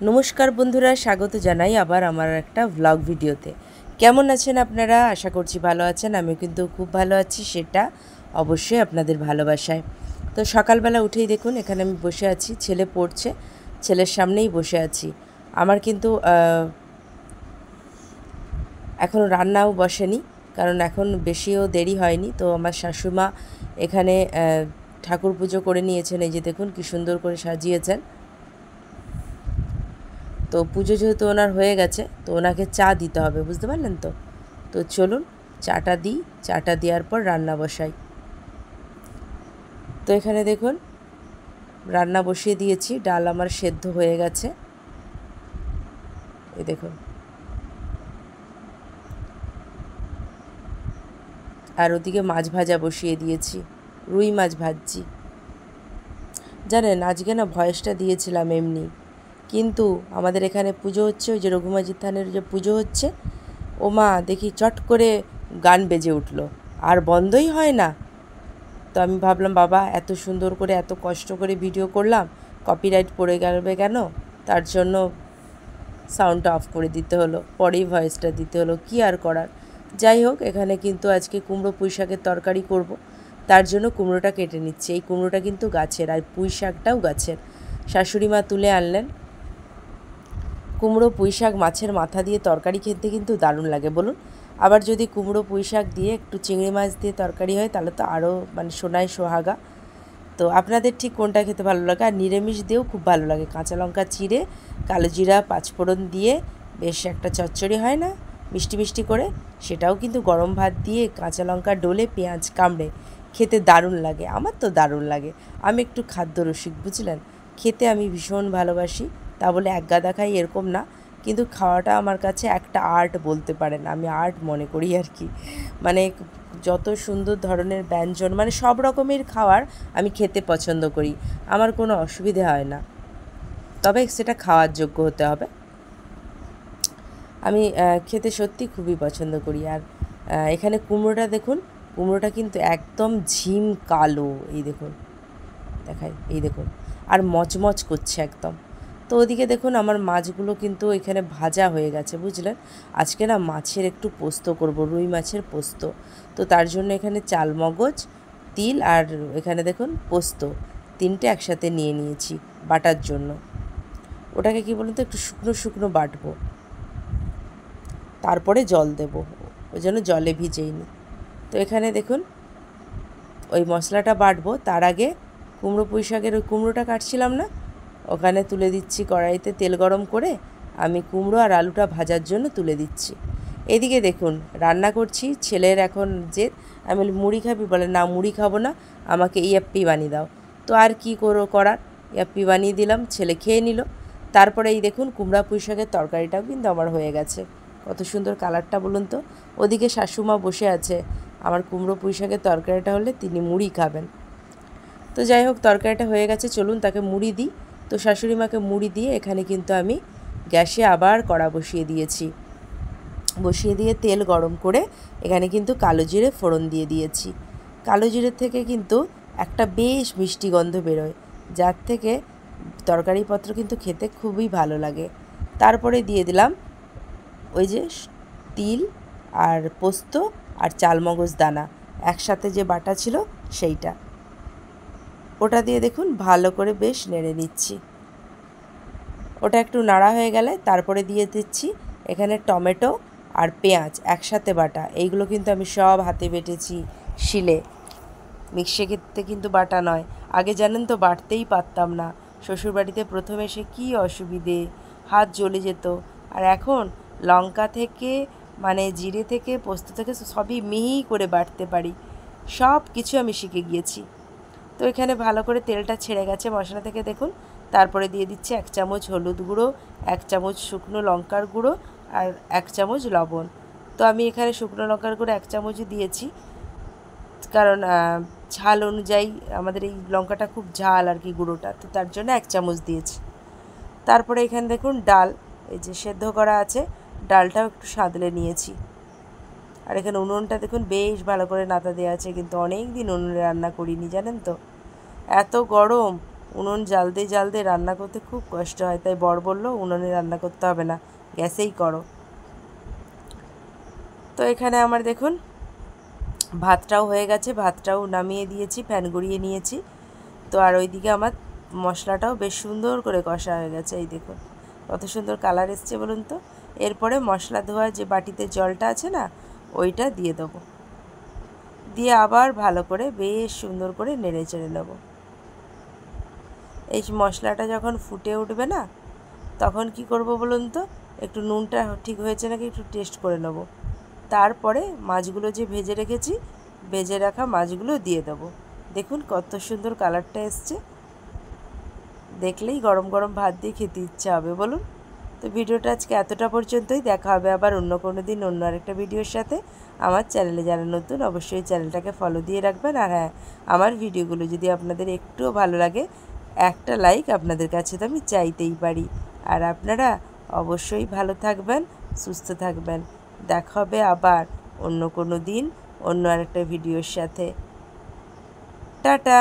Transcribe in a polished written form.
নমস্কার বন্ধুরা, স্বাগত জানাই আবার আমার একটা ব্লগ ভিডিওতে। কেমন আছেন আপনারা? আশা করছি ভালো আছেন। আমি কিন্তু খুব ভালো আছি, সেটা অবশ্যই আপনাদের ভালোবাসায়। তো সকালবেলা উঠেই দেখুন এখানে আমি বসে আছি, ছেলে পড়ছে, ছেলের সামনেই বসে আছি। আমার কিন্তু এখনও রান্নাও বসেনি, কারণ এখন বেশিও দেরি হয়নি। তো আমার শাশুড়িমা এখানে ঠাকুর পুজো করে নিয়েছেন। এই যে দেখুন কী সুন্দর করে সাজিয়েছেন। তো পুজো যেহেতু ওনার হয়ে গেছে, তো ওনাকে চা দিতে হবে, বুঝতে পারলেন তো। তো চলুন চাটা দিই, চাটা দেওয়ার পর রান্না বসাই। তো এখানে দেখুন রান্না বসিয়ে দিয়েছি, ডাল আমার সেদ্ধ হয়ে গেছে, এই দেখুন। আর ওদিকে মাছ ভাজা বসিয়ে দিয়েছি, রুই মাছ ভাজছি। জানেন আজকে না ভয়েসটা দিয়েছিলাম এমনি, কিন্তু আমাদের এখানে পুজো হচ্ছে, ওই যে রঘুমাজির থানের যে পুজো হচ্ছে, ও মা দেখি চট করে গান বেজে উঠলো, আর বন্ধই হয় না। তো আমি ভাবলাম বাবা এত সুন্দর করে এত কষ্ট করে ভিডিও করলাম, কপিরাইট পড়ে গেলবে কেন, তার জন্য সাউন্ডটা অফ করে দিতে হলো, পরেই ভয়েসটা দিতে হলো, কি আর করার। যাই হোক, এখানে কিন্তু আজকে কুমড়ো পুঁই শাকের তরকারি করব, তার জন্য কুমড়োটা কেটে নিচ্ছি। এই কুমড়োটা কিন্তু গাছের, আর পুঁই শাকটাও গাছের, শাশুড়ি মা তুলে আনলেন। কুমড়ো পুঁই শাক মাছের মাথা দিয়ে তরকারি খেতে কিন্তু দারুণ লাগে বলুন। আবার যদি কুমড়ো পুঁই শাক দিয়ে একটু চিংড়ি মাছ দিয়ে তরকারি হয়, তাহলে তো আরও মানে সোনায় সোহাগা। তো আপনাদের ঠিক কোনটা খেতে ভালো লাগে? আর নিরামিষ দিয়েও খুব ভালো লাগে, কাঁচা লঙ্কা চিড়ে, কালো জিরা পাঁচফোড়ন দিয়ে বেশ একটা চচ্চড়ি হয় না, মিষ্টি মিষ্টি করে, সেটাও কিন্তু গরম ভাত দিয়ে কাঁচা লঙ্কা ডলে পেঁয়াজ কামড়ে খেতে দারুণ লাগে। আমার তো দারুণ লাগে, আমি একটু খাদ্য রসিক, বুঝলেন। খেতে আমি ভীষণ ভালোবাসি, তা বলে একগাদা খাই এরকম না, কিন্তু খাওয়াটা আমার কাছে একটা আর্ট বলতে পারেন, আমি আর্ট মনে করি আর কি। মানে যত সুন্দর ধরনের ব্যঞ্জন, মানে সব রকমের খাবার আমি খেতে পছন্দ করি, আমার কোনো অসুবিধে হয় না, তবে সেটা খাওয়ার যোগ্য হতে হবে। আমি খেতে সত্যি খুবই পছন্দ করি। আর এখানে কুমড়োটা দেখুন, কুমড়োটা কিন্তু একদম ঝিম কালো, এই দেখুন, দেখাই, এই দেখুন, আর মচমচ করছে একদম। তো ওদিকে দেখুন আমার মাছগুলো কিন্তু এখানে ভাজা হয়ে গেছে, বুঝলেন। আজকে না মাছের একটু পোস্ত করব, রুই মাছের পোস্ত। তো তার জন্য এখানে চালমগজ, তিল, আর এখানে দেখুন পোস্ত, তিনটে একসাথে নিয়ে নিয়েছি বাটার জন্য। ওটাকে কি বলুন তো, একটু শুকনো শুকনো বাটবো, তারপরে জল দেব, ওই জন্য জলে ভিজেই নি। তো এখানে দেখুন ওই মশলাটা বাটবো, তার আগে কুমড়ো পুঁই শাকের ওই কুমড়োটা কাটছিলাম না, ওখানে তুলে দিচ্ছি কড়াইতে তেল গরম করে, আমি কুমড়ো আর আলুটা ভাজার জন্য তুলে দিচ্ছি। এদিকে দেখুন রান্না করছি, ছেলের এখন যে, আমি মুড়ি খাবি বলে, না মুড়ি খাবো না, আমাকে ইয়াপ্পি বানিয়ে দাও। তো আর কি করার, ইয়াপ্পি বানিয়ে দিলাম, ছেলে খেয়ে নিল। তারপরে এই দেখুন কুমড়া পুঁই শাকের তরকারিটাও কিন্তু আমার হয়ে গেছে, কত সুন্দর কালারটা বলুন তো। ওদিকে শাশুমা বসে আছে, আমার কুমড়ো পুঁই শাকের তরকারিটা হলে তিনি মুড়ি খাবেন। তো যাই হোক, তরকারিটা হয়ে গেছে, চলুন তাকে মুড়ি দিই। তো শাশুড়ি মাকে মুড়ি দিয়ে এখানে কিন্তু আমি গ্যাসে আবার কড়া বসিয়ে দিয়েছি, বসিয়ে দিয়ে তেল গরম করে এখানে কিন্তু কালো জিরে ফোড়ন দিয়ে দিয়েছি। কালো জিরের থেকে কিন্তু একটা বেশ মিষ্টি গন্ধ বেরোয়, যার থেকে তরকারিপত্র কিন্তু খেতে খুবই ভালো লাগে। তারপরে দিয়ে দিলাম ওই যে তিল আর পোস্ত আর চালমগজ দানা একসাথে যে বাটা ছিল সেইটা, ওটা দিয়ে দেখুন ভালো করে বেশ নেড়ে নিচ্ছি। ওটা একটু নাড়া হয়ে গেলে তারপরে দিয়ে দিচ্ছি এখানে টমেটো আর পেঁয়াজ একসাথে বাটা, এইগুলো কিন্তু আমি সব হাতে বেটেছি, শিলে, মিক্সিতে কিন্তু বাটা নয়। আগে জানেন তো বাটতেই পারতাম না, শ্বশুরবাড়িতে প্রথমে এসে কী অসুবিধে, হাত জ্বলে যেত। আর এখন লঙ্কা থেকে মানে জিরে থেকে পোস্ত থেকে সবই মিহি করে বাটতে পারি, সব কিছু আমি শিখে গিয়েছি। তো এখানে ভালো করে তেলটা ছেড়ে গেছে মশলা থেকে দেখুন। তারপরে দিয়ে দিচ্ছি 1 চামচ হলুদ গুঁড়ো, 1 চামচ শুকনো লঙ্কার গুঁড়ো, আর 1 চামচ লবণ। তো আমি এখানে শুকনো লঙ্কার গুঁড়ো 1 চামচই দিয়েছি, কারণ ঝাল অনুযায়ী আমাদের এই লঙ্কাটা খুব ঝাল আর কি গুঁড়োটা, তো তার জন্য 1 চামচ দিয়েছি। তারপরে এখানে দেখুন ডাল, এই যে সেদ্ধ করা আছে, ডালটাও একটু সাঁতলে নিয়েছি। আর এখানে উনুনটা দেখুন বেশ ভালো করে নাতা দেওয়া আছে, কিন্তু অনেক দিন উনুনে রান্না করিনি জানেন তো, এত গরম, উনুন জ্বালতে রান্না করতে খুব কষ্ট হয়, তাই বর বলল উনুনে রান্না করতে হবে না, গ্যাসেই করো। তো এখানে আমার দেখুন ভাতটাও হয়ে গেছে, ভাতটাও নামিয়ে দিয়েছি, ফ্যান গড়িয়ে নিয়েছি। তো আর ওইদিকে আমার মশলাটাও বেশ সুন্দর করে কষা হয়ে গেছে, এই দেখুন কত সুন্দর কালার এসছে বলুন তো। এরপরে মশলা ধোয়া যে বাটিতে জলটা আছে না, ওইটা দিয়ে দেবো, দিয়ে আবার ভালো করে বেশ সুন্দর করে নেড়ে চেড়ে নেব। এই মশলাটা যখন ফুটে উঠবে না, তখন কি করব বলুন তো, একটু নুনটা ঠিক হয়েছে নাকি একটু টেস্ট করে নেব। তারপরে মাছগুলো যে ভেজে রাখা মাছগুলো দিয়ে দেবো। দেখুন কত সুন্দর কালারটা এসছে, দেখলেই গরম গরম ভাত দিয়ে খেতে ইচ্ছা হবে বলুন। তো ভিডিওটা আজকে এতটা পর্যন্তই, দেখা হবে আবার অন্য কোনো দিন অন্য আরেকটা ভিডিওর সাথে। আমার চ্যানেলে যারা নতুন অবশ্যই চ্যানেলটাকে ফলো দিয়ে রাখবেন। আর হ্যাঁ, আমার ভিডিওগুলো যদি আপনাদের একটুও ভালো লাগে, একটা লাইক আপনাদের কাছে তো আমি চাইতেই পারি। আর আপনারা অবশ্যই ভালো থাকবেন, সুস্থ থাকবেন। দেখা হবে আবার অন্য কোনো দিন অন্য আরেকটা ভিডিওর সাথে। টাটা।